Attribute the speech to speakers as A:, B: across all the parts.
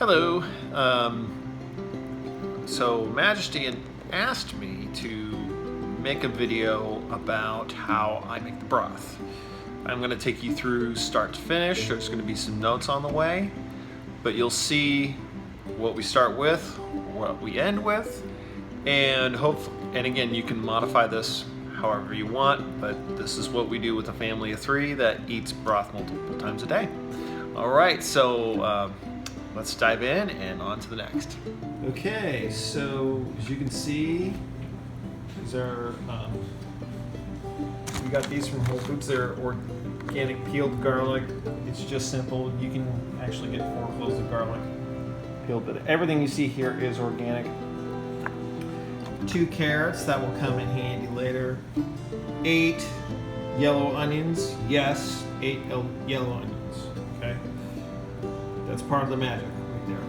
A: Hello. So Majesty had asked me to make a video about how I make the broth. I'm going to take you through start to finish. There's going to be some notes on the way, but you'll see what we start with, what we end with, and again, you can modify this however you want, but this is what we do with a family of 3 that eats broth multiple times a day. All right, so let's dive in and on to the next. Okay, so as you can see, these are we got these from Whole Foods. They're organic peeled garlic. It's just simple. You can actually get 4 cloves of garlic peeled, but everything you see here is organic. 2 carrots, that will come in handy later. 8 yellow onions. Yes, 8 yellow onions. Okay, that's part of the magic right there.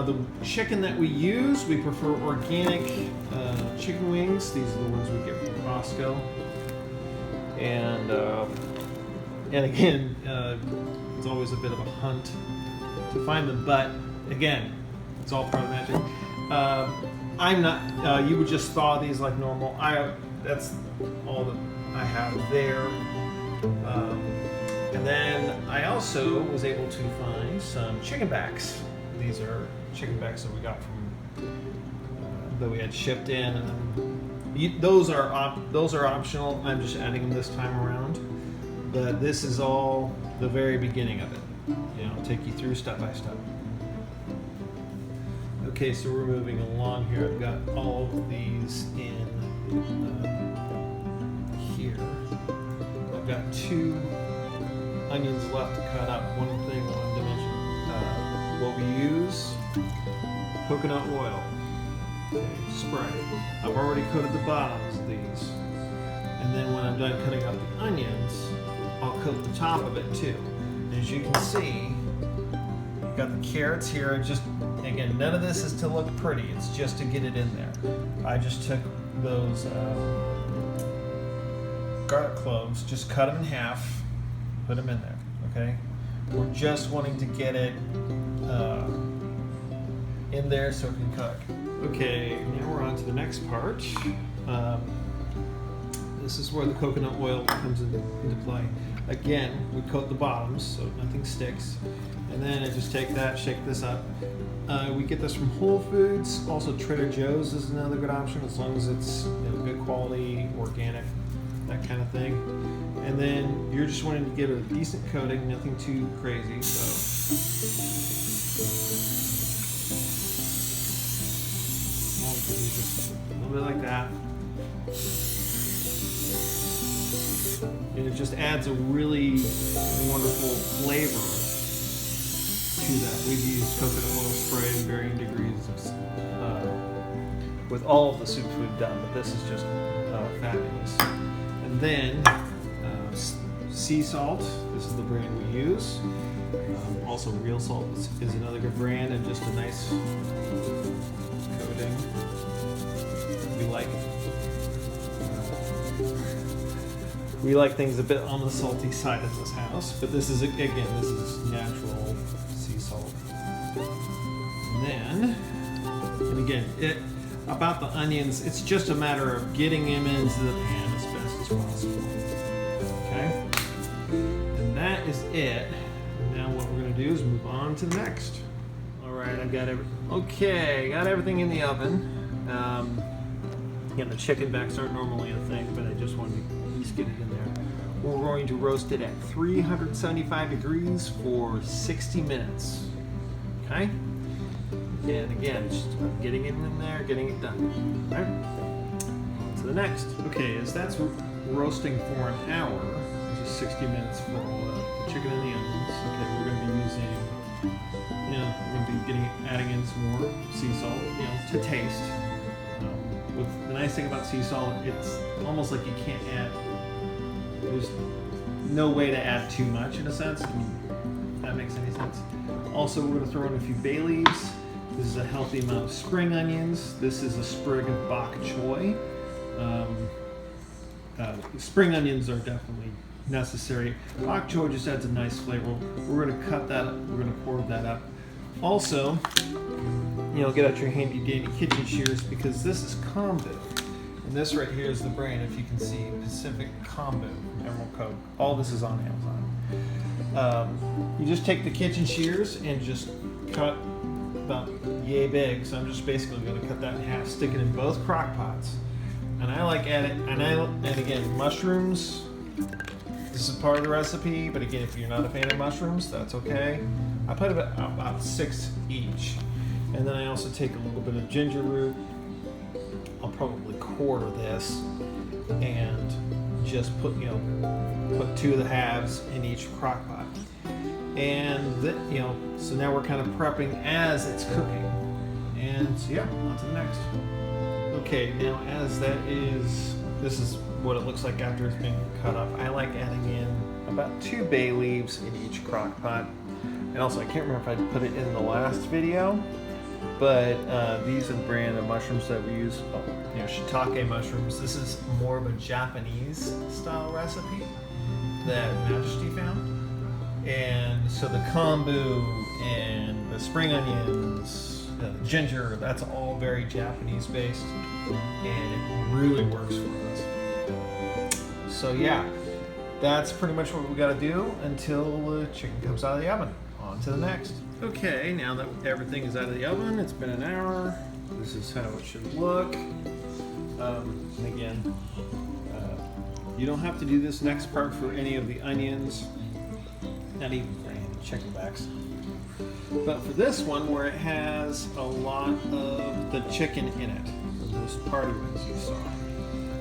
A: The chicken that we use, we prefer organic chicken wings. These are the ones we get from Costco. And again, it's always a bit of a hunt to find them, but again, it's all part of the magic. I'm not. You would just thaw these like normal. That's all that I have there. And then I also was able to find some chicken backs. These are chicken backs that we got from that we had shipped in, and those are optional. I'm just adding them this time around. But this is all the very beginning of it. I'll take you through step by step. Okay, so we're moving along here. I've got all of these in here. I've got 2 onions left to cut up. One thing I wanted to mention, what we use, coconut oil. Okay, spray. I've already coated the bottoms of these. And then when I'm done cutting up the onions, I'll coat the top of it too. As you can see, I've got the carrots here. Just, again, none of this is to look pretty. It's just to get it in there. I just took those garlic cloves, just cut them in half, put them in there, okay? We're just wanting to get it in there so it can cook. Okay, now we're on to the next part. This is where the coconut oil comes into play. Again, we coat the bottoms so nothing sticks. And then I just take that, shake this up. We get this from Whole Foods. Also Trader Joe's is another good option as long as it's good quality, organic, that kind of thing. And then you're just wanting to get a decent coating, nothing too crazy. So just a little bit like that. And it just adds a really wonderful flavor to that. We've used coconut oil spray in varying degrees with all of the soups we've done, but this is just fabulous. And then sea salt. This is the brand we use. Also, real salt is another good brand, and just a nice coating. We like things a bit on the salty side of this house, but this is natural sea salt. And again, about the onions, it's just a matter of getting them into the pan as best as possible. Okay, and that is it. Now what we're going to do is move on to the next. All right, I got everything in the oven. Again, the chicken backs aren't normally a thing, but I just wanted to at least get it in there. We're going to roast it at 375 degrees for 60 minutes. Okay? And again, it's just about getting it in there, getting it done. All right? On to the next. Okay, as that's roasting for an hour, which is 60 minutes for all the chicken and the onions. Okay, we're going to be using, we're going to be adding in some more sea salt, to taste. The nice thing about sea salt, it's almost like you can't add. There's no way to add too much in a sense. If that makes any sense. Also, we're going to throw in a few bay leaves. This is a healthy amount of spring onions. This is a sprig of bok choy. Spring onions are definitely necessary. Bok choy just adds a nice flavor. We're going to cut that up. We're going to pour that up. Also, get out your handy dandy kitchen shears, because this is kombu. And this right here is the brand, if you can see, Pacific Kombu, Emerald Coat. All this is on Amazon. You just take the kitchen shears and just cut about yay big. So I'm just basically going to cut that in half, stick it in both crock pots. And I like adding, and again, mushrooms. This is part of the recipe, but again, if you're not a fan of mushrooms, that's okay. I put about 6 each. And then I also take a little bit of ginger root. I'll probably quarter this and just put 2 of the halves in each crock pot. And so now we're kind of prepping as it's cooking. And so yeah, on to the next. Okay, now this is what it looks like after it's been cut up. I like adding in about 2 bay leaves in each crock pot. And also, I can't remember if I put it in the last video, but these are the brand of mushrooms that we use. Shiitake mushrooms. This is more of a Japanese style recipe that Majesty found. And so the kombu and the spring onions, the ginger, that's all very Japanese based, and it really works for us. So yeah, that's pretty much what we got to do until the chicken comes out of the oven. On to the next. Okay, now that everything is out of the oven, it's been an hour. This is how it should look. Again, you don't have to do this next part for any of the onions, not even for any of the chicken backs. But for this one, where it has a lot of the chicken in it, those party ones you saw,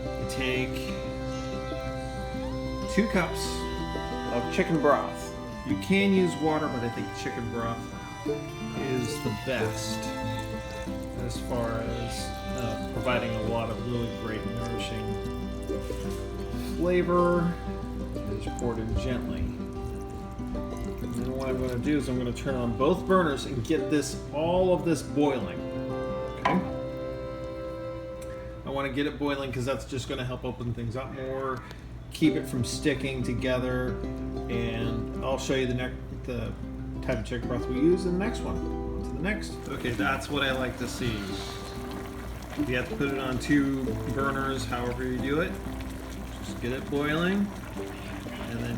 A: you take 2 cups of chicken broth. You can use water, but I think chicken broth is the best as far as providing a lot of really great nourishing flavor. Just poured in gently. And then what I'm going to do is I'm going to turn on both burners and get all of this boiling. Okay? I want to get it boiling because that's just going to help open things up more, keep it from sticking together, and I'll show you the type of chicken broth we use in the next one. On to the next. Okay, that's what I like to see. You have to put it on 2 burners, however you do it. Just get it boiling, and then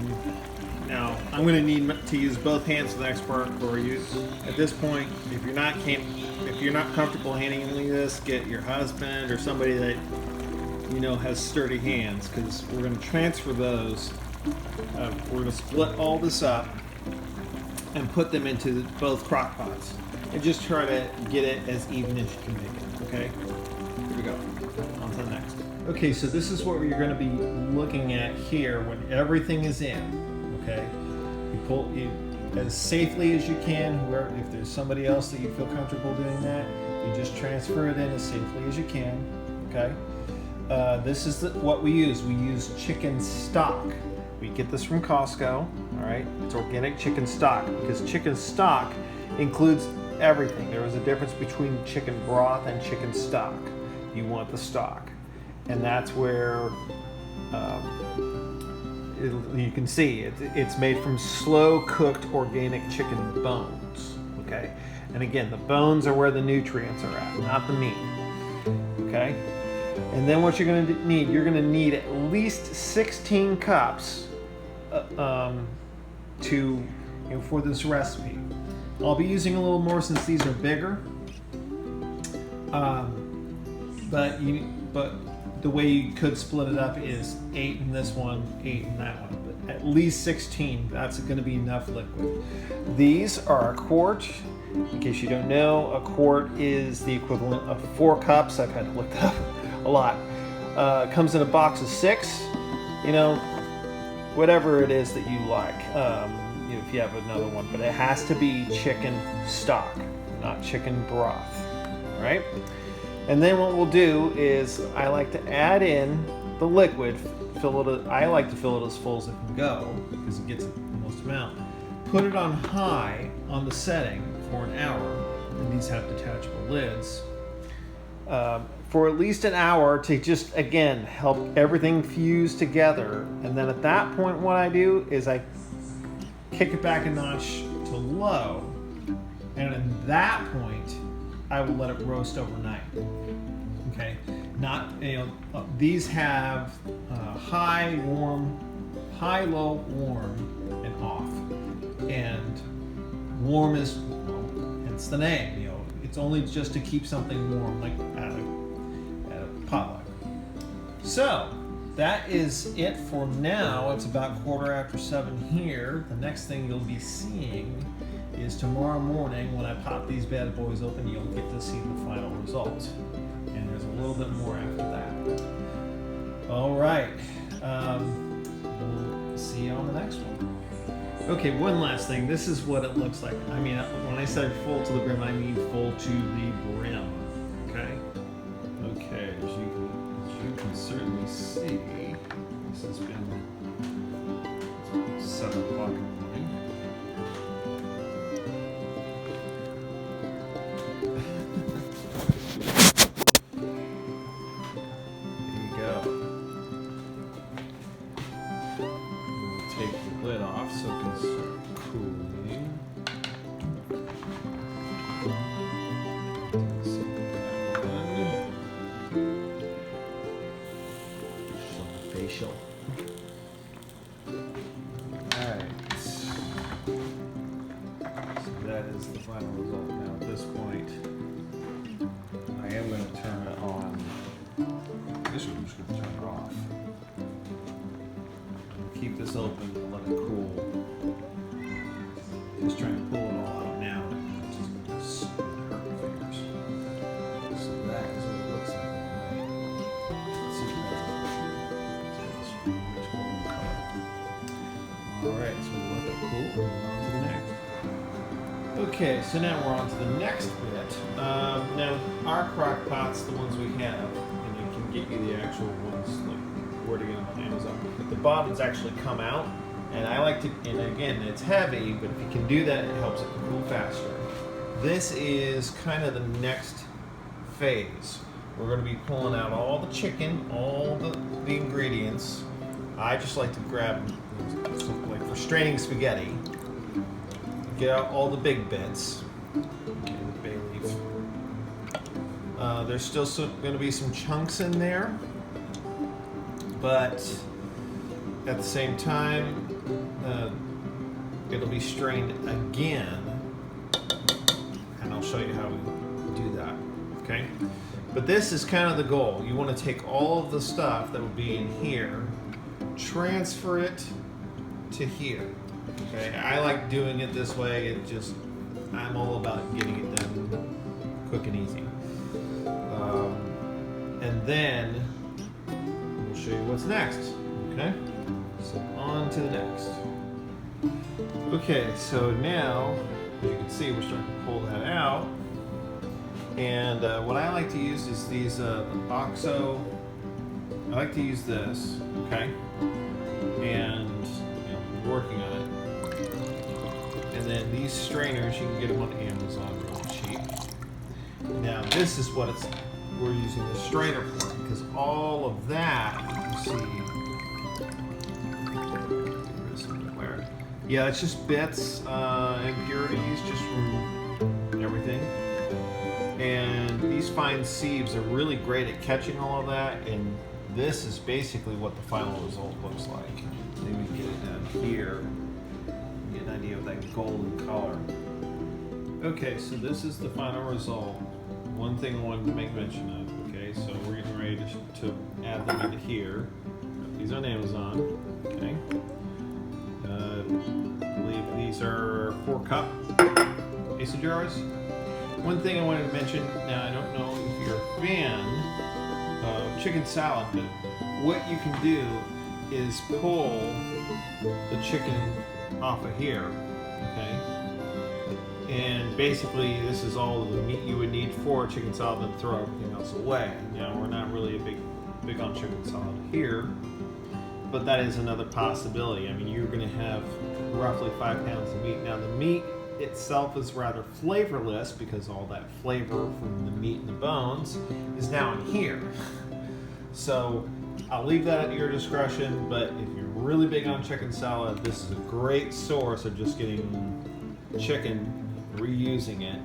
A: now I'm going to need to use both hands for the next part. Or at this point, if you're not comfortable handling this, get your husband or somebody that has sturdy hands, because we're going to transfer those. We're going to split all this up and put them into both crock pots and just try to get it as even as you can make it. Okay, here we go. On to the next. Okay, so this is what you're going to be looking at here when everything is in. Okay, you pull as safely as you can. If there's somebody else that you feel comfortable doing that, you just transfer it in as safely as you can. Okay. This is what we use. We use chicken stock. We get this from Costco, all right? It's organic chicken stock, because chicken stock includes everything. There is a difference between chicken broth and chicken stock. You want the stock. And that's where you can see it's made from slow cooked organic chicken bones, okay? And again, the bones are where the nutrients are at, not the meat, okay? And then what you're going to need at least 16 cups for this recipe. I'll be using a little more since these are bigger. But the way you could split it up is 8 in this one, 8 in that one. But at least 16, that's going to be enough liquid. These are a quart. In case you don't know, a quart is the equivalent of 4 cups. I've had to look that up a lot. It comes in a box of 6, whatever it is that you like, if you have another one, but it has to be chicken stock, not chicken broth, right? And then what we'll do is I like to add in the liquid, I like to fill it as full as it can go because it gets the most amount. Put it on high on the setting for an hour, and these have detachable lids. For at least an hour to just, again, help everything fuse together. And then at that point, what I do is I kick it back a notch to low, And at that point, I will let it roast overnight. Okay, not, these have high, warm, high, low, warm, and off. And warm is, well, hence the name. It's only just to keep something warm, like at a potluck. So that is it for now. It's about 7:15 here. The next thing you'll be seeing is tomorrow morning when I pop these bad boys open. You'll get to see the final result. And there's a little bit more after that. All right. We'll see you on the next one. Okay, one last thing. This is what it looks like. I mean, when I say full to the brim, I mean full to the brim. Okay? Okay, as you can certainly see, this has been 7 o'clock in the morning. There you go. Take the lid off so it can start cooling. Facial. Alright. So that is the final result. Now at this point, I am going to turn it on. This one I'm just going to turn it off. Keep this open and let it cool. Just trying to pull it all out now. It's just hurt my fingers. So that is what it looks like. Let's see if that's golden color. Alright, so we'll let that cool and on to the next. Okay, so now we're on to the next bit. Now, our crock pots, the ones we have, and I can get you the actual ones, like where to get them on Amazon. But the bottoms actually come out, and I like to, and again, it's heavy, but if you can do that, it helps it cool faster. This is kind of the next phase. We're going to be pulling out all the chicken, all the ingredients. I just like to grab, like for straining spaghetti, get out all the big bits. Okay, the bay leaf. There's still going to be some chunks in there, but at the same time, it'll be strained again, and I'll show you how we do that, okay? But this is kind of the goal. You want to take all of the stuff that would be in here, transfer it to here, okay? I like doing it this way. I'm all about getting it done quick and easy. And then we'll show you what's next, okay? So on to the next. Okay, so now, as you can see, we're starting to pull that out. And what I like to use is these, the OXO. I like to use this, okay? And working on it. And then these strainers, you can get them on Amazon really cheap. Now this is what we're using the strainer for, because all of that, you see, there is somewhere. Yeah, it's just bits, impurities, just from everything. And these fine sieves are really great at catching all of that, and this is basically what the final result looks like. Maybe we can get it down here, get an idea of that golden color. Okay, so this is the final result. One thing I wanted to make mention of, okay, so we're getting ready to add them into here. These on Amazon, okay. I believe these are 4-cup mason jars. One thing I wanted to mention, now I don't know if you're a fan of chicken salad, but what you can do is pull the chicken off of here, okay? And basically this is all of the meat you would need for chicken salad, and throw everything else away. Now we're not really big on chicken salad here, but that is another possibility. I mean, you're gonna have roughly 5 pounds of meat. Now the meat itself is rather flavorless because all that flavor from the meat and the bones is now in here. So I'll leave that at your discretion, but if you're really big on chicken salad, this is a great source of just getting chicken reusing it.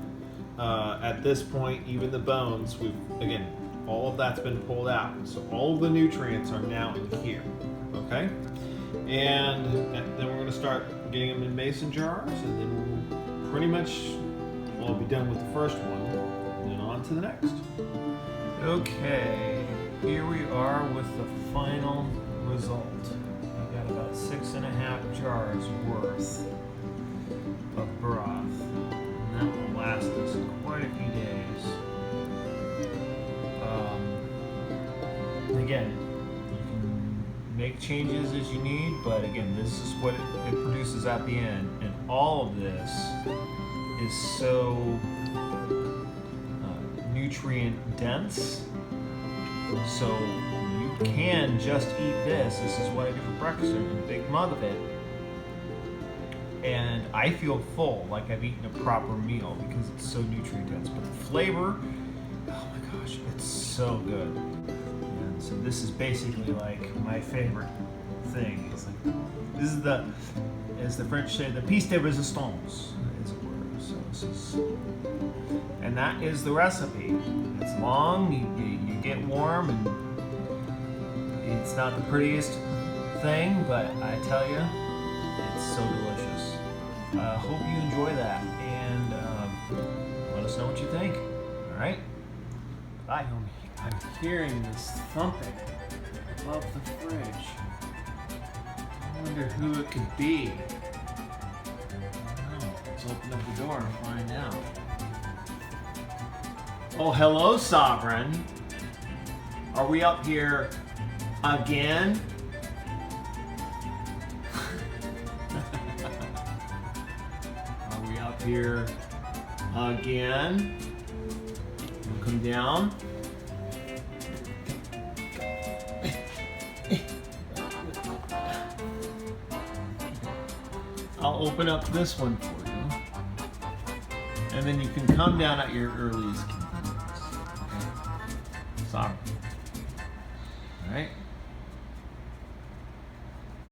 A: At this point, even the bones, again, all of that's been pulled out. So all of the nutrients are now in here, okay? And then we're gonna start getting them in mason jars, and then we'll pretty much, we'll be done with the first one, and then on to the next. Okay, here we are with the final result. We got about 6.5 jars worth of broth. And that will last us quite a few days. Again, you can make changes as you need, but again, this is what it produces at the end. And all of this is so nutrient dense. So you can just eat this. This is what I do for breakfast, a big mug of it. And I feel full, like I've eaten a proper meal because it's so nutrient dense. But the flavor, oh my gosh, it's so good. And so this is basically like my favorite thing. It's like, this is the, as the French say, the piece de resistance. Is a word. So this is, and that is the recipe. It's long, you get warm, and it's not the prettiest thing, but I tell you, it's so delicious. Hope you enjoy that, and let us know what you think. All right? Bye. I'm hearing this thumping above the fridge. I wonder who it could be. Oh, let's open up the door and find out. Oh, hello, Sovereign. Are we up here again? Are we up here again? We'll come down. I'll open up this one for you. And then you can come down at your earliest convenience. Okay? Sorry. All right.